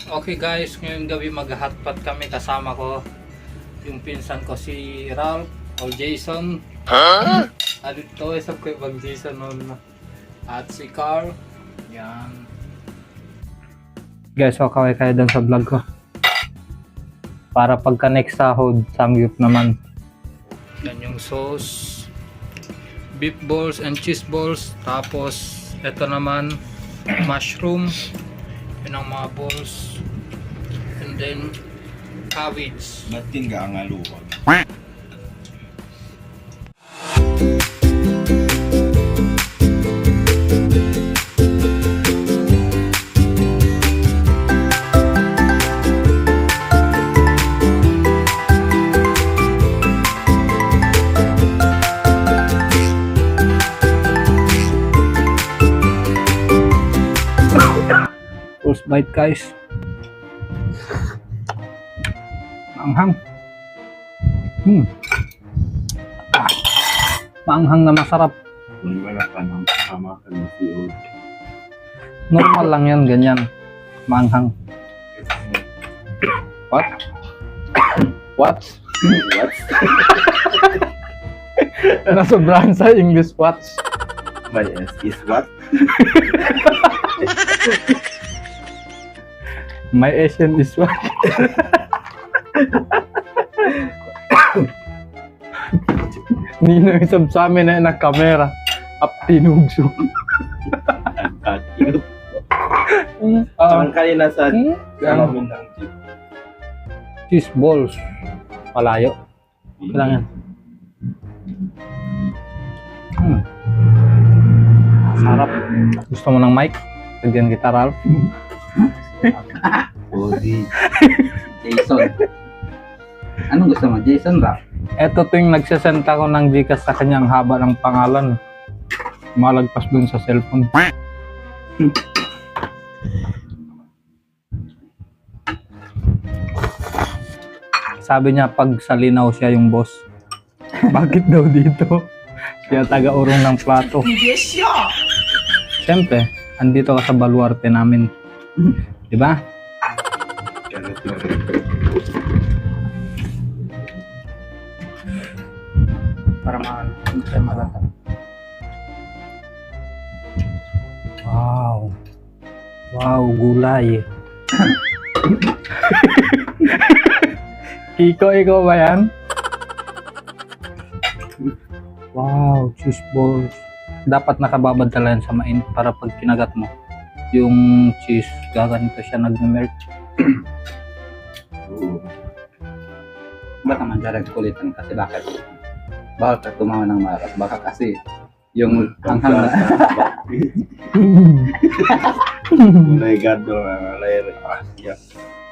Okay guys, ngayong gabi mag-hotpot kami, kasama ko yung pinsan ko si Ralph o Jason. Ito isang ko yung Jason nun. At si Carl. Yan. Guys, okay kayo dun sa vlog ko. Para pagka next sahod, samgyup naman. Yan yung sauce. Beef balls and cheese balls. Tapos, ito naman, mushroom. Yun ang mga balls. And then, cabbage. Matin ka ang aluwag. First bite guys. Maanghang. Maanghang na masarap. Kung wala ka nang kasama ka ng food. Normal lang yan, ganyan. Maanghang. What? What? What? Nasobrahan sa English what? My S is what? My Asian is what? Nino isang sa amin na kamera. Up tinugso. At yun. Ang kanina sa alamin ng jeep. Cheese balls. Malayo. Kailangan. Sarap. Gusto mo ng mic? Lagyan kita, Ralph. Odi. Jason. Anong gusto mo? Jason Rap? Eto tuwing nagsasend ako ng Gcash sa kanyang haba ng pangalan. Malagpas dun sa cellphone. Sabi niya pag sa Linaw siya yung boss. Bakit daw dito? Siya taga-urong ng plato. Siyempre, andito ka sa baluarte namin. Di ba? Para malata. Wow. Wow, gulay. Ikaw ba yan? Wow, cheese balls. Dapat nakababad talaga yan sa mainit para pag kinagat mo, yung cheese, gaganito siya nag-melt. Ba't naman dyan kulitan kasi bakit? Bawal ka tumawa ng maras. Baka kasi yung hanghang na... Mulay gado ang layari.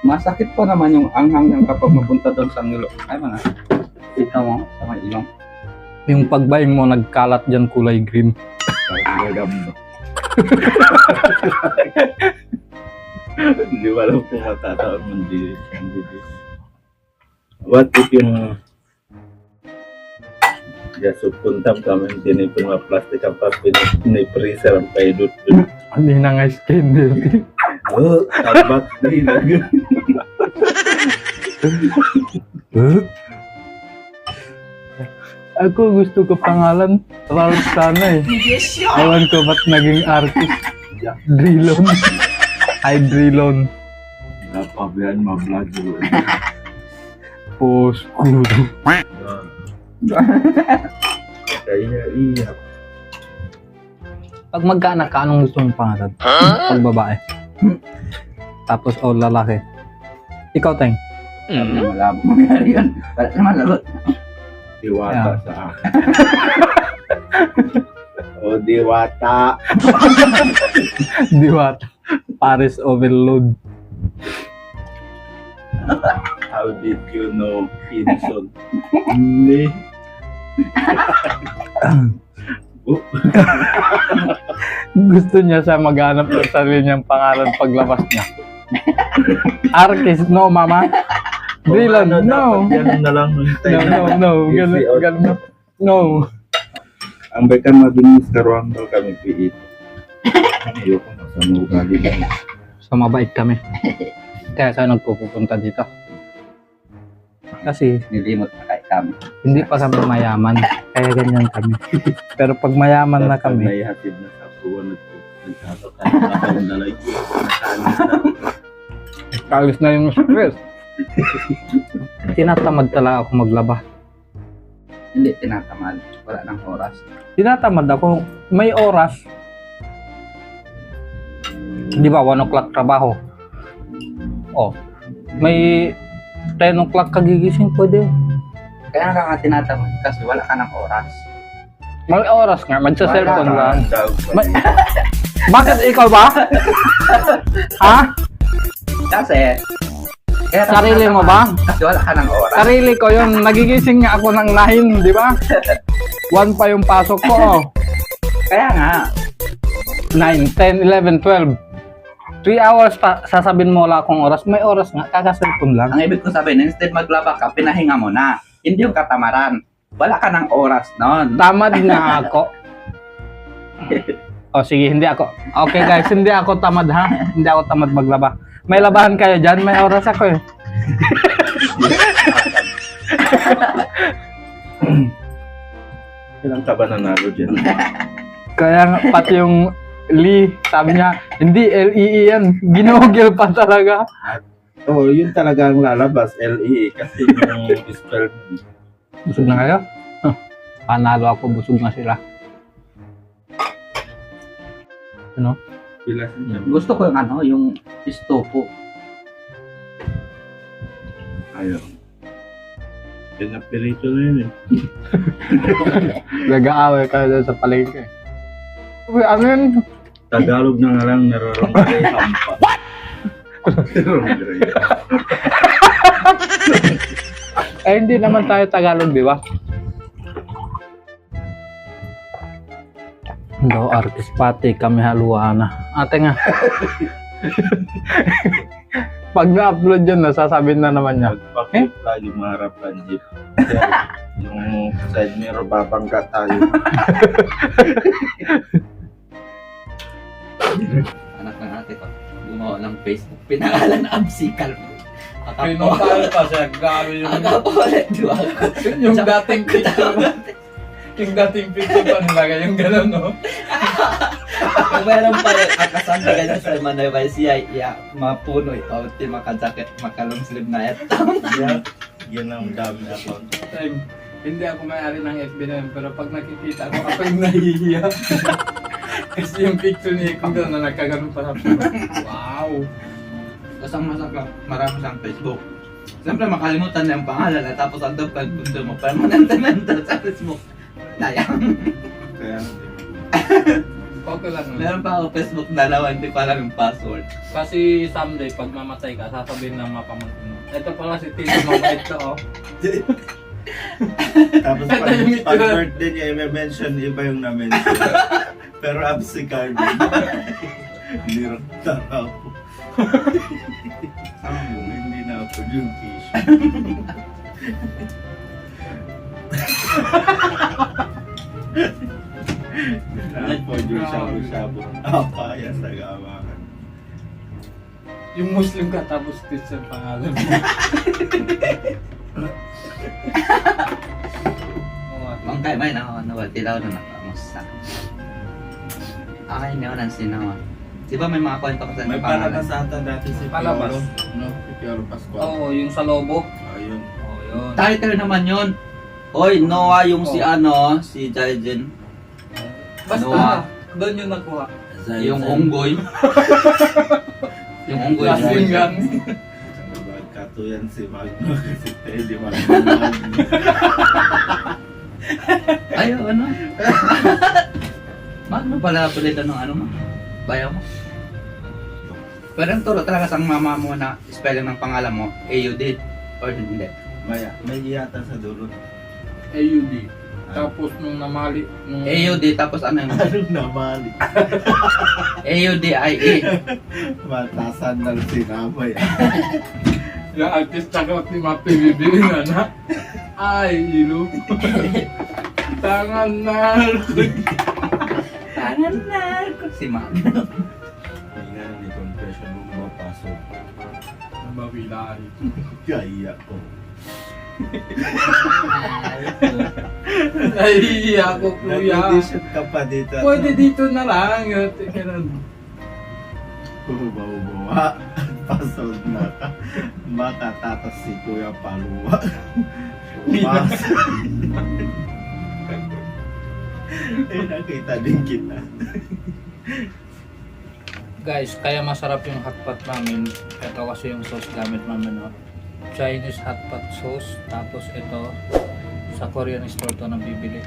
Masakit pa naman yung anghang ng kapag mapunta doon sa ngilo. Ay mga, ikaw mo sa may ilong. Yung pagbaying mo, nagkalat dyan kulay green. Parang gagamba. Hindi ba alam kung matataon mo hindi. What if yung puntam kami tinipin mga plastic ang pinipreser ang paidot dun. Hindi na nga skin dirty. Oh, tabat na ilag. Ako gusto ko pangalan Ralph sana eh. Ewan ko ba't naging artist. Drilon. Ay, Drilon. Napabihan ma-vlog yun. Poskuro. Kaya iyak. Pag magkaanak ka, anong gusto mong pangalan? Pag babae. Tapos, lalaki. Ikaw, Teng. Malabo mangyari yun. Para naman lagot. Diwata sa akin. O diwata. Diwata. Paris overload. How did you know Pinson? Hindi. Gusto niya siya maghanap ng sarili niyang pangalan paglabas niya. Artist, no, mama? Drilon, no. Ganun na lang. No. Ganun. No. Ang bakan mabilis karuan daw kami piit. Ayoko na sa mga ugali. So, mabait kami. Kaya kayo nagpupunta dito. Kasi Nilimot na kay kami. hindi pa kami mayaman. Kaya ganyan kami. Pero pag mayaman na kami, Naihatid na sa buwan at nagkataon na akong dalay. kalis na yung stress. Tinatamad talaga ako maglaba. Hindi tinatamad. Wala nang oras. Tinatamad ako. May oras. Di ba, 1 o'clock trabaho. Oh, may 10 o'clock kagigising, pwede. Kaya nga tinatamad kasi wala ka ng oras. May oras nga, magsa-cellphone Wala. lang. Bakit ikaw ba? Ha? Kasi, kaya ka Sarili mo tinatamad ba? Kasi wala ka ng oras. Sarili ko yun. Nagigising nga ako ng 9, di ba? 1 pa yung pasok ko. Oh. Kaya nga, 9, 10, 11, 12. 3 hours pa, sasabihin mo wala akong oras. May oras nga, kaka-cellphone lang. ang ibig kong sabihin, instead maglaba ka, pinahinga mo na. Hindi yung katamaran. Wala ka ng oras nun. Tamad nga ako. O sige, hindi ako. Okay guys, hindi ako tamad ha. Hindi ako tamad maglaba. May labahan kayo dyan, may oras ako eh. Ilang ka ba nanalo dyan? Kaya nga, pati yung Lee, sabi niya, hindi LEE yan. Ginugil pa talaga. Oo, yun talaga ang lalabas, LE, kasi yung spell. Busog na kayo? Huh. Panalo ako, busog na sila. Ano? Pila siya. Gusto ko yung yung istopo. Ayaw. Pinapirito na yun eh. Gag-aaway kayo doon sa palengke. Uy, ano yun? Tagalog na nga lang nararongay hampa. What? Eh, hindi naman tayo Tagalog, di ba? Daw artist pati kami haluan na. Ate nga. Pag na-upload yun, nasasabihin na naman niya. Pagpakit lagi maharap ang jeep. Yung side mirror babangga tayo. Anak ng ate ko, gumawa ng Facebook. Pinangalan na Absikal. Pinuntahan pa siya, gabi yung... Akapolet, di ba? Yung dating picture, yung dating picture pa nilagay yung gano'n, no? Kung meron pa rin, akasan ka ganyan sa Manay by siya, mapuno ito, di makajakit, makalong sleeve na ito. Yan ang dami ako. Time, hindi ako may-ari ng FB na yun, pero pag nakikita ko, ako yung nahihiya. Kasi yung picture niya kung gano'n na nagkaganon pa sa wow! Kasang masakla, marami siyang Facebook. Siyempre makalimutan na yung pangalan at tapos ang dapat punto mo permanente sa Facebook. Dayang. Kaya Okay lang. Meron pa ako Facebook dalawa, hindi pa alam yung password. Kasi someday, pag mamatay ka, sasabihin ng mga pamangkin mo. Ito pala si Tito Mabait to, oh. tapos pag birthday niya, i-mention iba yung na-mention. Pero absi card. Nirokta ako. Hindi na ako yung tissue. Ako yung shabu-shabu. Apaya sa gawakan. Yung Muslim ka tapos Christian pangalan mo. Mang kay may nawatilaw na nakamusta. Ay, hindi ako nang sinawa. Di ba may mga kwento ko sa May pangalan? palabasatan dati si Palabas. Piolo. No? Si Piolo Pascual. Oo, yung sa lobo. Ayun. Oo, yun. Title naman yun. Hoy, Noah yung si Oh. si Jaijen. Basta, Noah. doon yung nakuha. Yung unggoy. Yung unggoy. Lasing gang. Katuyan si Magno kasi Teddy Magno. Ay, ano? Magno pala palitan ng ano mo? Bayaw mo? Pero ang turo talaga sa mama mo na spelling ng pangalan mo, AUD or hindi? May yata sa dulo. AUD. Tapos nung namali, nung... AUD tapos ano yung Anong namali? AUDIE. Matasan ng sinamay. Yung artista ko at ni mga PBB nga na. Ay, ilo. Tangan na. Tangan na si Magno. Hindi nga ni confession mo mapasok. Mabilay. Kaya ko. Nahihiya ako, kuya. Nag-audition ka pa dito. Pwede dito na lang. Ganun. Bawa. Pasod na ka. Makatatas si Kuya Paluwa. Umasa. Nakita din kita. Guys, kaya masarap yung hotpot namin. Ito kasi yung sauce gamit namin. No? Chinese hotpot sauce. Tapos ito, sa Korean store to na bibili.